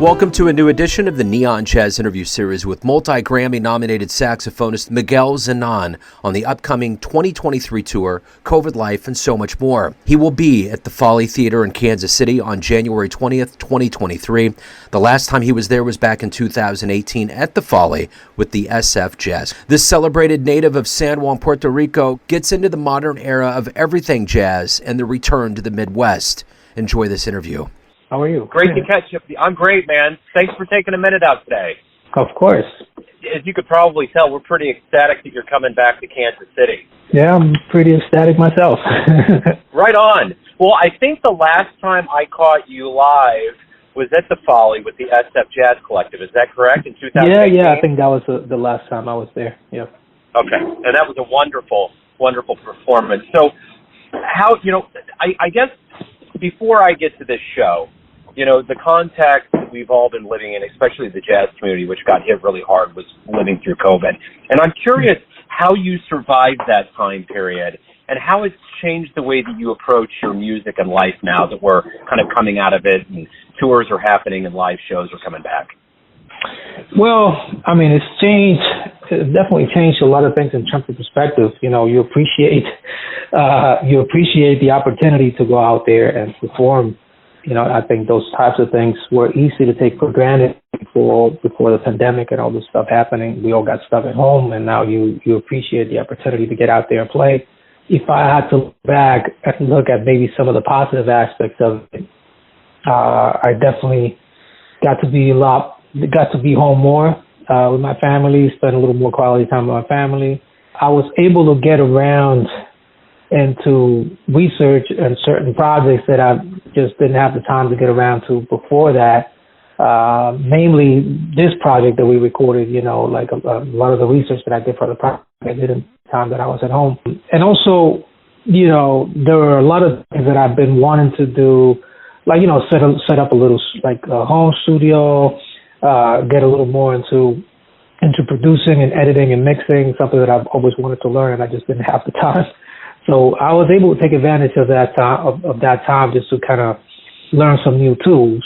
Welcome to a new edition of the Neon Jazz interview series with multi-Grammy nominated saxophonist Miguel Zenon on the upcoming 2023 tour, COVID Life, and so much more. He will be at the Folly Theater in Kansas City on January 20th, 2023. The last time he was there was back in 2018 at the Folly with the SF Jazz. This celebrated native of San Juan, Puerto Rico, gets into the modern era of everything jazz and the return to the Midwest. Enjoy this interview. How are you? Great to catch you. I'm great, man. Thanks for taking a minute out today. Of course. As you could probably tell, we're pretty ecstatic that you're coming back to Kansas City. Yeah, I'm pretty ecstatic myself. Right on. Well, I think the last time I caught you live was at the Folly with the SF Jazz Collective. Is that correct? In 2018? Yeah. I think that was the last time I was there. Yeah. Okay. And that was a wonderful, wonderful performance. So how, I guess before I get to this show, the context we've all been living in, especially the jazz community, which got hit really hard, was living through COVID. And I'm curious how you survived that time period and how it's changed the way that you approach your music and life now that we're kind of coming out of it and tours are happening and live shows are coming back. Well, I mean, it's definitely changed a lot of things in terms of perspective. You appreciate the opportunity to go out there and perform. I think those types of things were easy to take for granted before the pandemic and all this stuff happening. We all got stuck at home, and now you appreciate the opportunity to get out there and play. If I had to look back and look at maybe some of the positive aspects of it, I definitely got to be home more with my family, spend a little more quality time with my family. I was able to get around into research and certain projects that I just didn't have the time to get around to before that. Namely, this project that we recorded, like a lot of the research that I did for the project I did in the time that I was at home. And also, there were a lot of things that I've been wanting to do, like, set up a little, like a home studio, get a little more into producing and editing and mixing, something that I've always wanted to learn, and I just didn't have the time. So I was able to take advantage of that time just to kind of learn some new tools.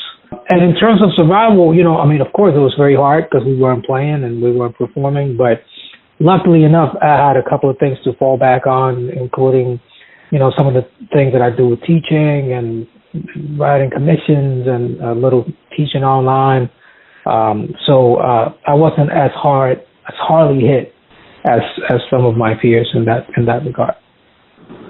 And in terms of survival, of course it was very hard because we weren't playing and we weren't performing, but luckily enough, I had a couple of things to fall back on, including, some of the things that I do with teaching and writing commissions and a little teaching online. So I wasn't as hardly hit as some of my peers in that regard.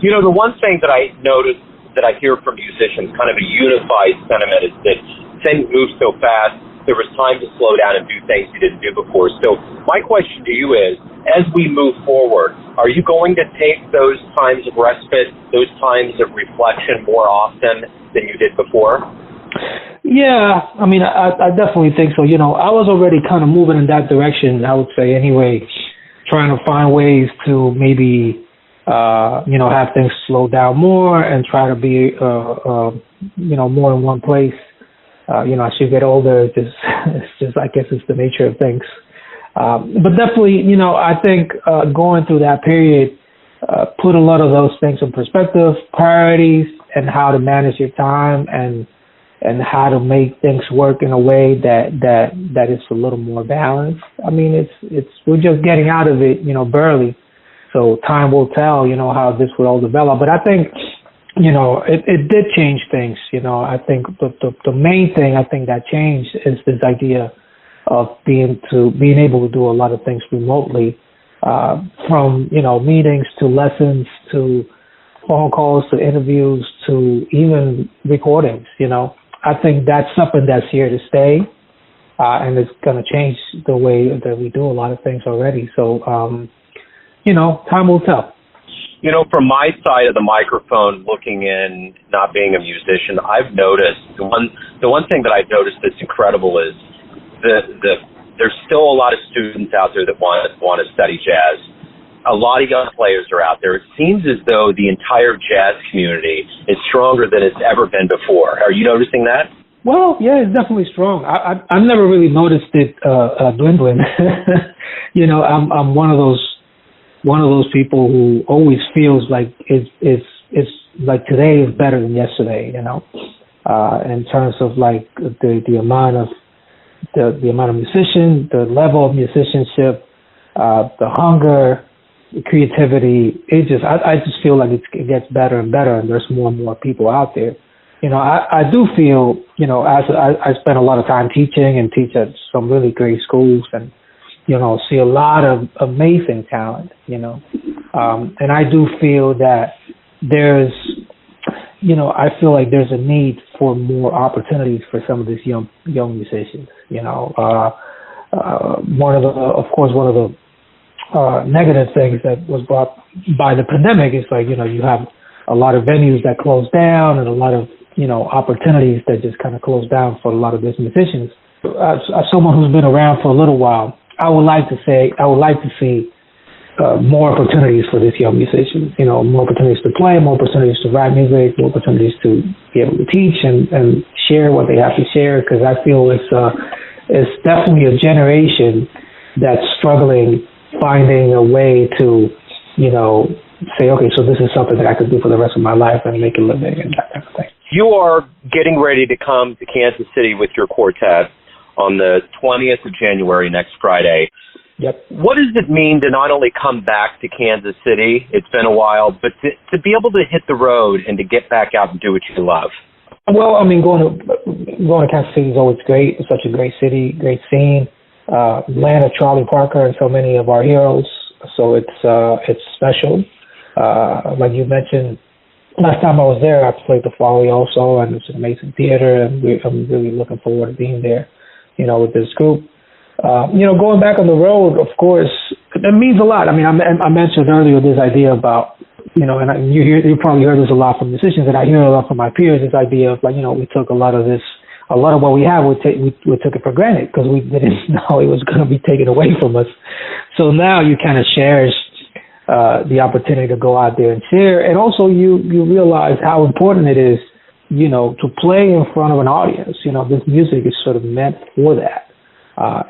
The one thing that I noticed that I hear from musicians, kind of a unified sentiment, is that things move so fast, there was time to slow down and do things you didn't do before. So my question to you is, as we move forward, are you going to take those times of respite, those times of reflection more often than you did before? Yeah, I definitely think so. I was already kind of moving in that direction, I would say anyway, trying to find ways to maybe have things slow down more and try to be, more in one place. As you get older, it's just, I guess it's the nature of things. But definitely, I think going through that period put a lot of those things in perspective, priorities, and how to manage your time and how to make things work in a way that is a little more balanced. We're just getting out of it, barely. So time will tell, how this will all develop. But I think, it did change things. I think the main thing I think that changed is this idea of being able to do a lot of things remotely, from, meetings to lessons to phone calls to interviews to even recordings. I think that's something that's here to stay, and it's going to change the way that we do a lot of things already. So, time will tell. From my side of the microphone, looking in, not being a musician, I've noticed the one thing that I've noticed that's incredible is there's still a lot of students out there that want to study jazz. A lot of young players are out there. It seems as though the entire jazz community is stronger than it's ever been before. Are you noticing that? Well, yeah, it's definitely strong. I've never really noticed it dwindling. I'm one of those people who always feels like it's like today is better than yesterday. In terms of like the amount of the amount of musicians, the level of musicianship, the hunger, the creativity. I just feel like it gets better and better, and there's more and more people out there. I do feel, as I spend a lot of time teaching and teach at some really great schools, and see a lot of amazing talent, and I do feel that I feel like there's a need for more opportunities for some of these young musicians. One of the negative things that was brought by the pandemic is like, you have a lot of venues that close down and a lot of, opportunities that just kind of close down for a lot of these musicians. As someone who's been around for a little while, I would like to see more opportunities for these young musicians, more opportunities to play, more opportunities to write music, more opportunities to be able to teach and share what they have to share, because I feel it's definitely a generation that's struggling finding a way to, say, okay, so this is something that I could do for the rest of my life and make a living and that kind of thing. You are getting ready to come to Kansas City with your quartet on the 20th of January, next Friday. Yep. What does it mean to not only come back to Kansas City, it's been a while, but to be able to hit the road and to get back out and do what you love? Well, I mean, going to Kansas City is always great. It's such a great city, great scene. Land of Charlie Parker and so many of our heroes. So it's special. Like you mentioned, last time I was there, I played the Folly also, and it's an amazing theater, and I'm really looking forward to being there, with this group. Going back on the road, of course, that means a lot. I mean, I mentioned earlier this idea about, and you probably heard this a lot from musicians, and I hear it a lot from my peers, this idea of like, we took a lot of what we have, we took it for granted because we didn't know it was going to be taken away from us. So now you kind of cherish the opportunity to go out there and share, and also you realize how important it is, to play in front of an audience. This music is sort of meant for that.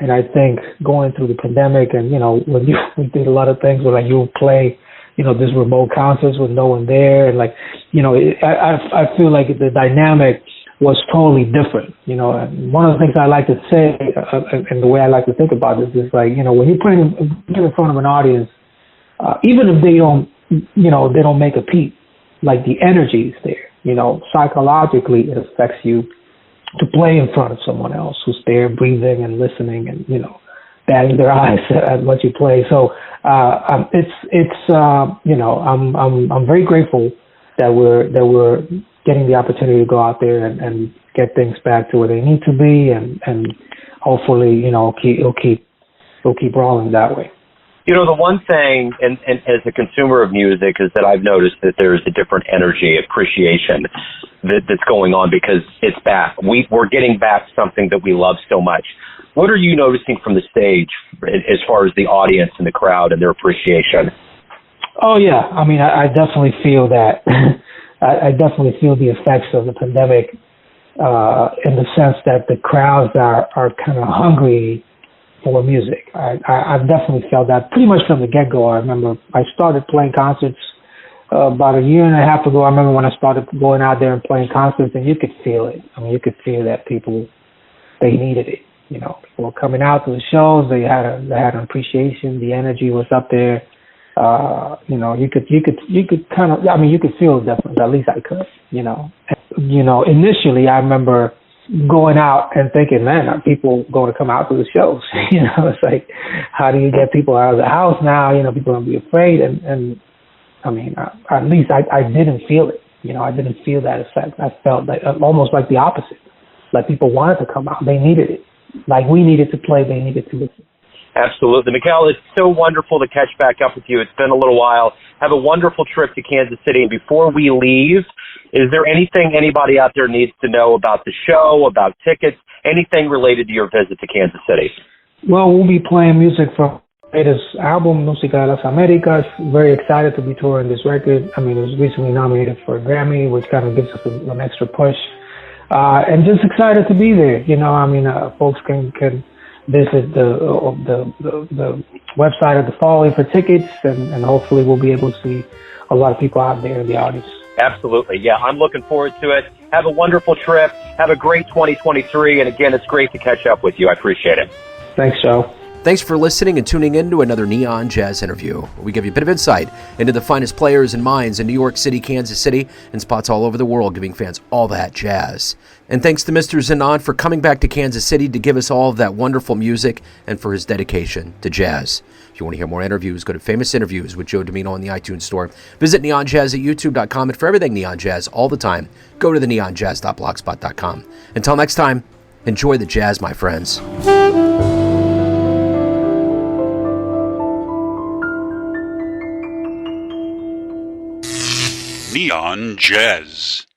And I think going through the pandemic and, when we did a lot of things where like you play, this remote concerts with no one there. And like, I feel like the dynamic was totally different. And one of the things I like to say and the way I like to think about this is like, when you're playing in front of an audience, even if they don't make a peep, like the energy is there, psychologically it affects you to play in front of someone else who's there breathing and listening and, batting their eyes at what you play. So, I'm very grateful that we're getting the opportunity to go out there and get things back to where they need to be. And hopefully, it'll keep rolling that way. The one thing, and as a consumer of music, is that I've noticed that there's a different energy, appreciation that's going on because it's back. We're getting back something that we love so much. What are you noticing from the stage as far as the audience and the crowd and their appreciation? Oh, yeah. I mean, I definitely feel that. I definitely feel the effects of the pandemic in the sense that the crowds are kind of hungry for music. I've definitely felt that pretty much from the get-go. I remember I started playing concerts about a year and a half ago. I remember when I started going out there and playing concerts, and you could feel it. I mean, you could feel that people, they needed it. People were coming out to the shows. They had an appreciation. The energy was up there. You could kind of, I mean, you could feel the difference. At least I could. Initially, I remember going out and thinking, man, are people going to come out to the shows? It's like, how do you get people out of the house now? People are going to be afraid. And I mean, at least I didn't feel it. I didn't feel that effect. I felt like almost like the opposite. Like people wanted to come out. They needed it. Like we needed to play. They needed to listen. Absolutely. Miguel, it's so wonderful to catch back up with you. It's been a little while. Have a wonderful trip to Kansas City. And before we leave, is there anything anybody out there needs to know about the show, about tickets, anything related to your visit to Kansas City? Well, we'll be playing music from the latest album, Música de las Américas. Very excited to be touring this record. I mean, it was recently nominated for a Grammy, which kind of gives us an extra push. And just excited to be there. Folks can visit the website of the Folly for tickets, and hopefully we'll be able to see a lot of people out there in the audience. Absolutely. Yeah, I'm looking forward to it. Have a wonderful trip. Have a great 2023. And again, it's great to catch up with you. I appreciate it. Thanks, Joe. Thanks for listening and tuning in to another Neon Jazz interview, where we give you a bit of insight into the finest players and minds in New York City, Kansas City, and spots all over the world, giving fans all that jazz. And thanks to Mr. Zenon for coming back to Kansas City to give us all of that wonderful music and for his dedication to jazz. If you want to hear more interviews, go to Famous Interviews with Joe Domino on the iTunes Store. Visit neonjazz at youtube.com, and for everything Neon Jazz all the time, go to the neonjazz.blogspot.com. Until next time, enjoy the jazz, my friends. Neon Jazz.